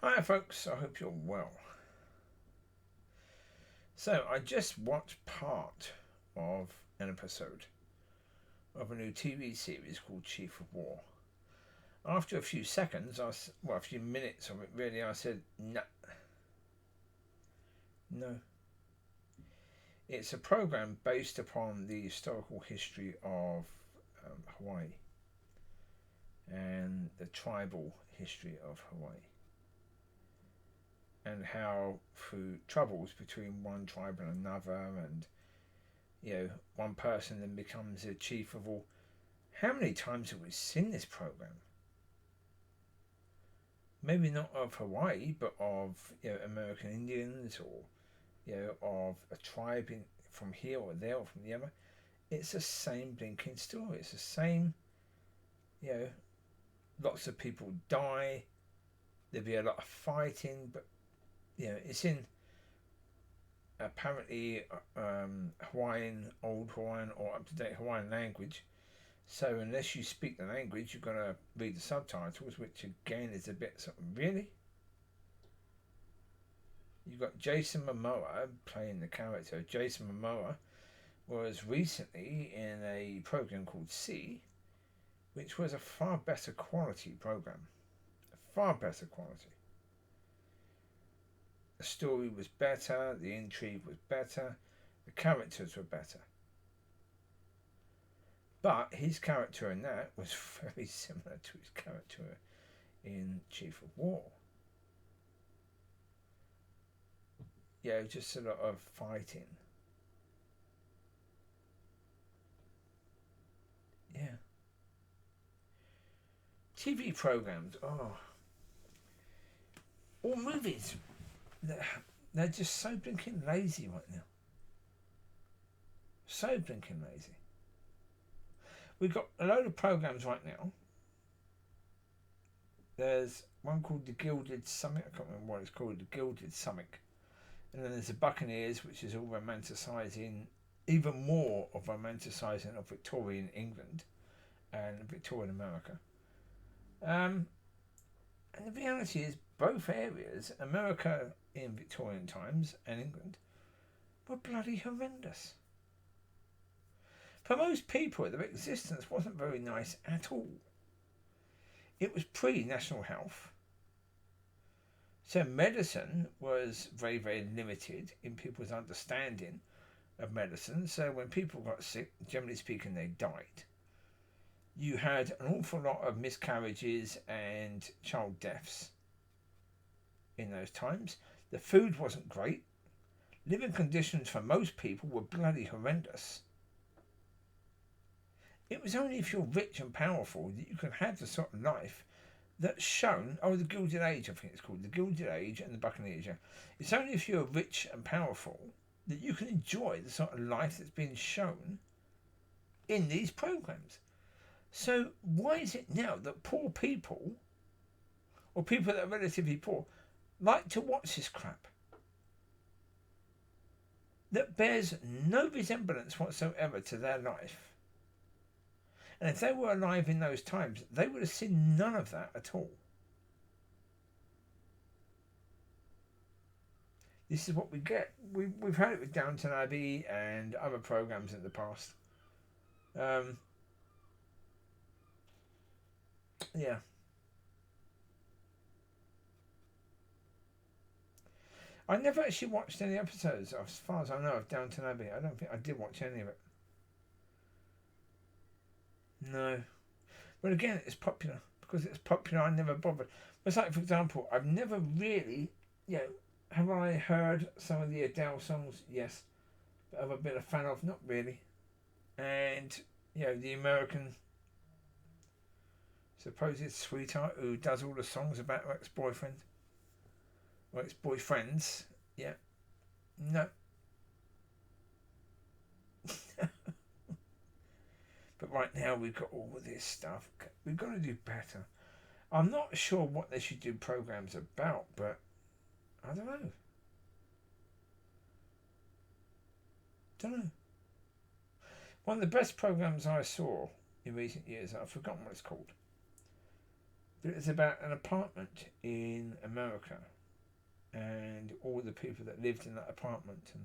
Hi folks, I hope you're well. So I just watched part of an episode of a new TV series called Chief of War. After a few seconds, a few minutes of it really, I said, no. It's a program based upon the historical history of Hawaii and the tribal history of Hawaii, and how through troubles between one tribe and another, and one person then becomes a chief of all. How many times have we seen this program? Maybe not of Hawaii, but of American Indians, or of a tribe from here or there or from the other. It's the same blinking story. It's the same. Lots of people die. There'll be a lot of fighting, but it's in apparently Hawaiian, old Hawaiian or up-to-date Hawaiian language. So unless you speak the language, you've got to read the subtitles, which again is a bit something. Really? You've got Jason Momoa playing the character. Jason Momoa was recently in a program called C, which was a far better quality program. Far better quality. The story was better, the intrigue was better, the characters were better. But his character in that was very similar to his character in Chief of War. Just a lot of fighting. Yeah. TV programs, or movies, they're just so blinking lazy right now. So blinking lazy. We've got a load of programs right now. There's one called The Gilded Summit. I can't remember what it's called. The Gilded Summit. And then there's The Buccaneers, which is all romanticising, even more of romanticising of Victorian England and Victorian America. And the reality is, both areas, America in Victorian times and England, were bloody horrendous. For most people, their existence wasn't very nice at all. It was pre-national health. So medicine was very, very limited in people's understanding of medicine. So when people got sick, generally speaking, they died. You had an awful lot of miscarriages and child deaths in those times. The food wasn't great. Living conditions for most people were bloody horrendous. It was only if you're rich and powerful that you could have the sort of life that's shown. The Gilded Age, I think it's called. The Gilded Age and the Buccaneers. Yeah. It's only if you're rich and powerful that you can enjoy the sort of life that's been shown in these programs. So why is it now that poor people, or people that are relatively poor, like to watch this crap that bears no resemblance whatsoever to their life? And if they were alive in those times, they would have seen none of that at all. This is what we get. We've had it with Downton Abbey and other programs in the past. Yeah. I never actually watched any episodes, as far as I know, of Downton Abbey. I don't think I did watch any of it. No. But again, it's popular. Because it's popular, I never bothered. It's like, for example, I've never really, have I heard some of the Adele songs? Yes. But have I been a fan of? Not really. And, the American supposed sweetheart who does all the songs about her ex-boyfriend. Or ex-boyfriends. Yeah. No. But right now we've got all of this stuff. We've got to do better. I'm not sure what they should do programs about, but I don't know. One of the best programs I saw in recent years, I've forgotten what it's called, but it's about an apartment in America and all the people that lived in that apartment and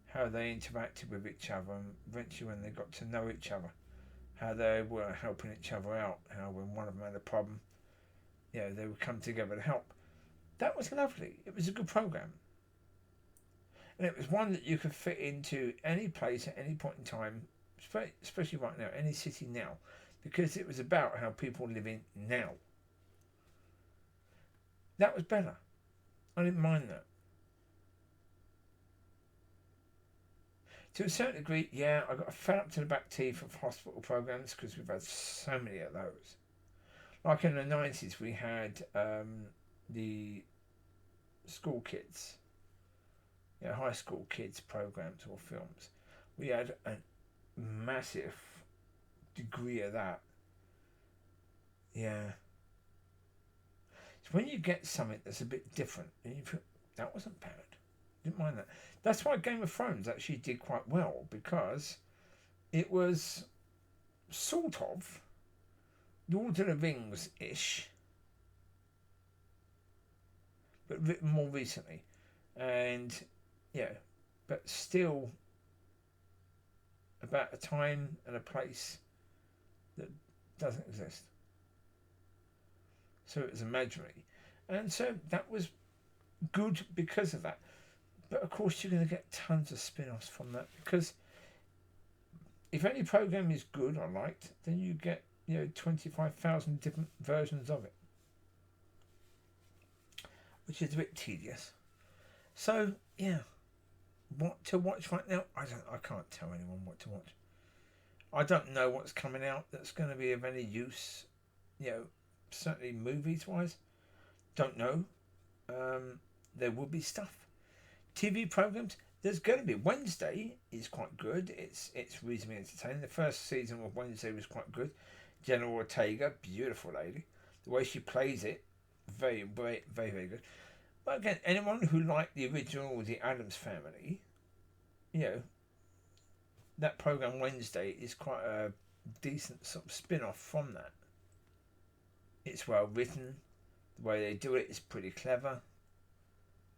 how they interacted with each other, and eventually when they got to know each other, how they were helping each other out, how when one of them had a problem, they would come together to help. That was lovely. It was a good program. And it was one that you could fit into any place at any point in time, especially right now, any city now, because it was about how people live in now. That was better. I didn't mind that. To a certain degree, I got fed up to the back teeth of hospital programs because we've had so many of those. Like in the 90s, we had the school kids, high school kids programs or films. We had a massive degree of that. Yeah. So when you get something that's a bit different, and you feel, that wasn't bad. Didn't mind that. That's why Game of Thrones actually did quite well, because it was sort of Lord of the Rings-ish, but written more recently. And, but still about a time and a place that doesn't exist. So it was imaginary. And so that was good because of that. But of course you're going to get tons of spin-offs from that, because if any program is good or liked, then you get 25,000 different versions of it, which is a bit tedious. So what to watch right now? I can't tell anyone what to watch. I don't know what's coming out that's going to be of any use. Certainly movies wise, don't know. There will be stuff. TV programs, there's going to be. Wednesday is quite good. It's reasonably entertaining. The first season of Wednesday was quite good. Jenna Ortega, beautiful lady. The way she plays it, very, very, very, very good. But again, anyone who liked the original, The Addams Family, that program Wednesday is quite a decent sort of spin-off from that. It's well written. The way they do it is pretty clever.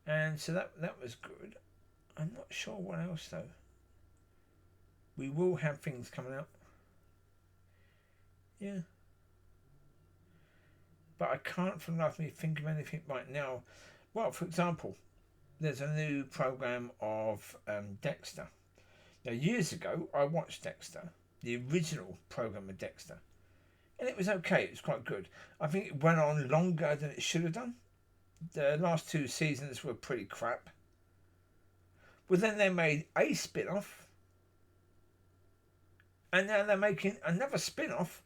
And so that was good. I'm not sure what else though. We will have things coming out. Yeah. But I can't for the life of me think of anything right now. Well, for example, there's a new program of Dexter. Now, years ago, I watched Dexter, the original program of Dexter. And it was okay. It was quite good. I think it went on longer than it should have done. The last 2 seasons were pretty crap. But then they made a spin-off. And now they're making another spin-off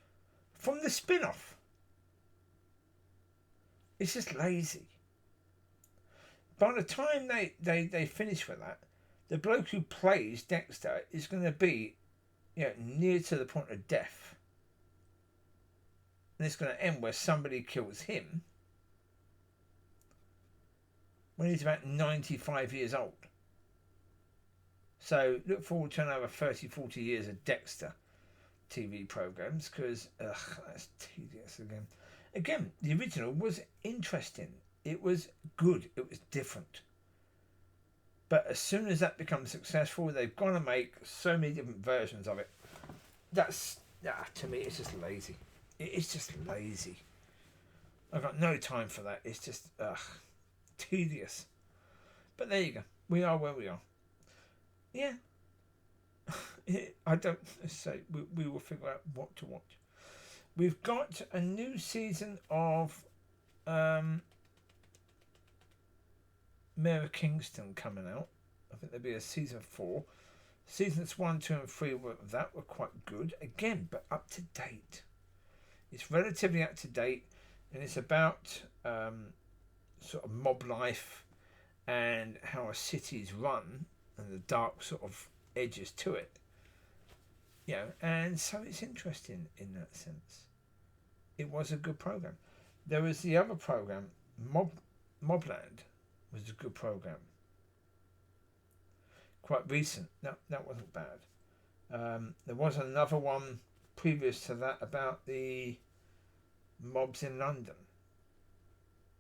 from the spin-off. It's just lazy. By the time they finish with that, the bloke who plays Dexter is going to be near to the point of death. And it's going to end where somebody kills him when he's about 95 years old. So look forward to another 30, 40 years of Dexter TV programs, because that's tedious again. Again, the original was interesting. It was good. It was different. But as soon as that becomes successful, they've got to make so many different versions of it. That's, to me, it's just lazy. It is just lazy. I've got no time for that. It's just, tedious. But there you go. We are where we are. Yeah. I don't say we will figure out what to watch. We've got a new season of Mayor of Kingston coming out. I think there'll be a season 4. Seasons 1, 2 and 3 were quite good. Again, but up to date. It's relatively up to date, and it's about sort of mob life and how a city's run and the dark sort of edges to it. And so it's interesting in that sense. It was a good program. There was the other program, Mobland, was a good program. Quite recent. No, that wasn't bad. There was another one previous to that about the mobs in London.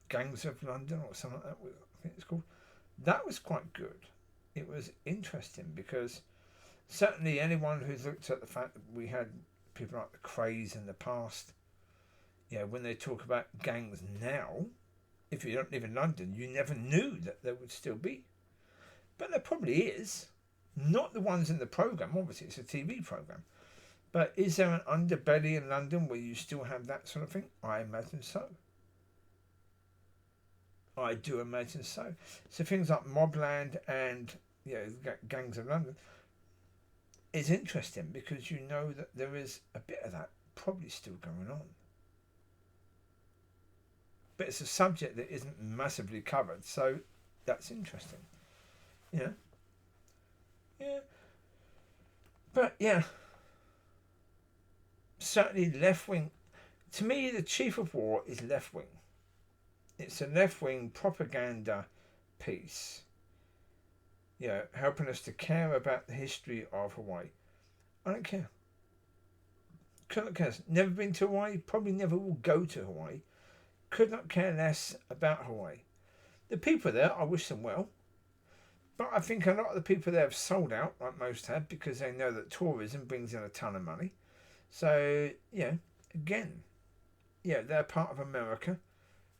Gangs of London or something like that, I think it's called. That was quite good. It was interesting because certainly anyone who's looked at the fact that we had people like the Craze in the past, when they talk about gangs now, if you don't live in London, you never knew that there would still be. But there probably is. Not the ones in the programme, obviously it's a TV programme. But is there an underbelly in London where you still have that sort of thing? I imagine so. I do imagine so. So things like Mobland and Gangs of London is interesting because you know that there is a bit of that probably still going on. But it's a subject that isn't massively covered, so that's interesting. Yeah. But certainly left wing. To me, the chief of war is left wing. It's a left wing propaganda piece. Helping us to care about the history of Hawaii. I don't care. Could not care. Never been to Hawaii. Probably never will go to Hawaii. Could not care less about Hawaii. The people there, I wish them well. But I think a lot of the people there have sold out, like most have, because they know that tourism brings in a ton of money. So, again, they're part of America.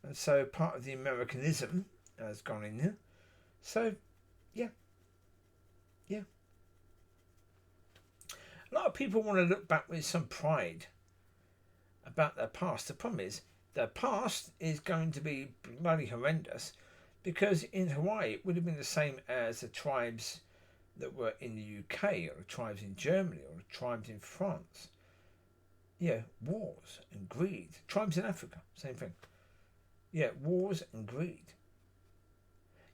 And so part of the Americanism has gone in there. So, yeah. A lot of people want to look back with some pride about their past. The problem is, their past is going to be bloody horrendous because in Hawaii it would have been the same as the tribes that were in the UK or the tribes in Germany or the tribes in France. Wars and greed. Tribes in Africa, same thing. Wars and greed.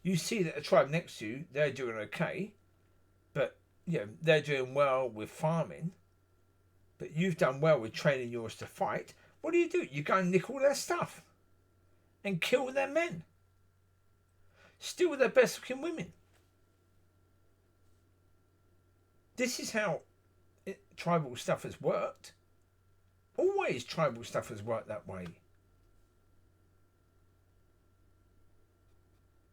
You see that a tribe next to you, they're doing okay, but they're doing well with farming, but you've done well with training yours to fight. What do? You go and nick all their stuff and kill their men. Steal their best looking women. This is how tribal stuff has worked. Always tribal stuff has worked that way.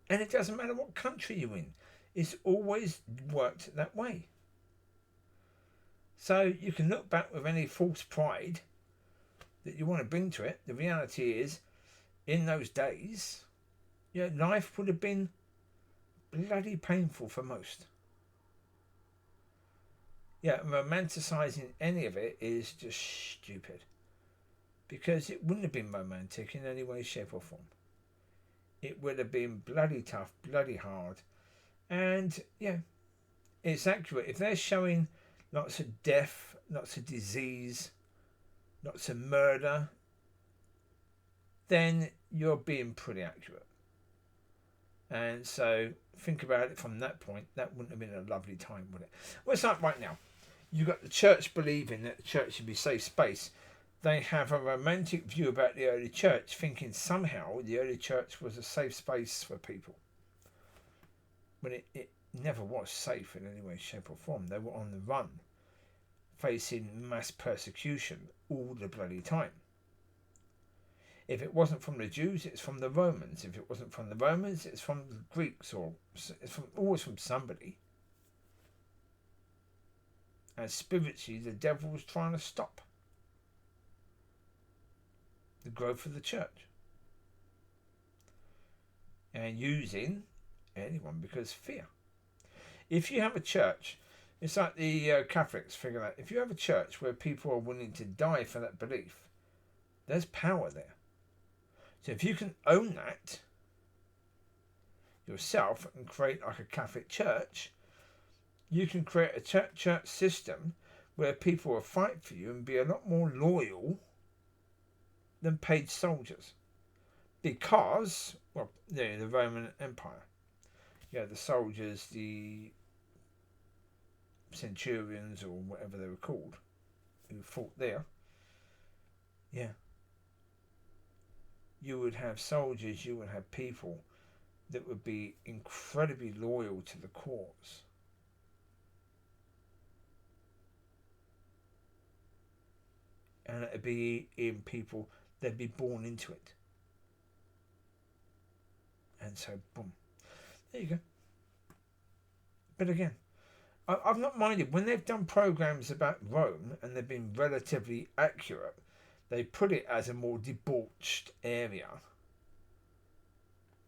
And it doesn't matter what country you're in. It's always worked that way. So you can look back with any false pride that you want to bring to it. The reality is, in those days, life would have been bloody painful for most. Romanticising any of it is just stupid. Because it wouldn't have been romantic in any way, shape or form. It would have been bloody tough, bloody hard. And, it's accurate. If they're showing lots of death, lots of disease, lots of murder, then you're being pretty accurate. And so, think about it from that point. That wouldn't have been a lovely time, would it? Well, it's like right now. You've got the church believing that the church should be safe space. They have a romantic view about the early church, thinking somehow the early church was a safe space for people. When it never was safe in any way, shape or form. They were on the run, facing mass persecution all the bloody time. If it wasn't from the Jews, it's from the Romans. If it wasn't from the Romans, it's from the Greeks, or it's always from somebody. And spiritually, the devil was trying to stop the growth of the church. And using anyone because fear. If you have a church, it's like the Catholics figure out, if you have a church where people are willing to die for that belief, there's power there. So if you can own that yourself and create like a Catholic church, you can create a church system where people will fight for you and be a lot more loyal than paid soldiers. Because, the Roman Empire. The soldiers, the centurions or whatever they were called, who fought there. You would have soldiers, you would have people that would be incredibly loyal to the cause. And it'd be in people, they'd be born into it. And so, boom. There you go. But again, I've not minded when they've done programs about Rome and they've been relatively accurate. They put it as a more debauched area,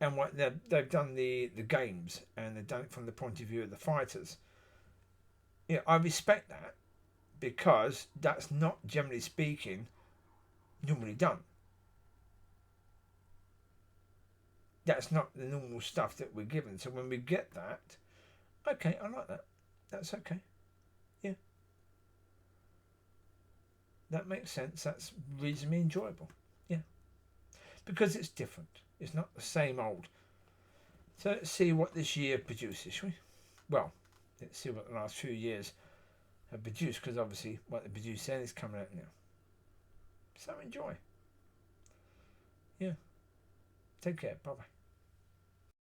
and what they've done the games, and they've done it from the point of view of the fighters. Yeah, I respect that because that's not, generally speaking, normally done. That's not the normal stuff that we're given. So when we get that, okay, I like that. That's okay. Yeah. That makes sense. That's reasonably enjoyable. Yeah. Because it's different. It's not the same old. So let's see what this year produces, shall we? Well, let's see what the last few years have produced, because obviously what they produced then is coming out now. So enjoy. Yeah. Take care. Bye-bye.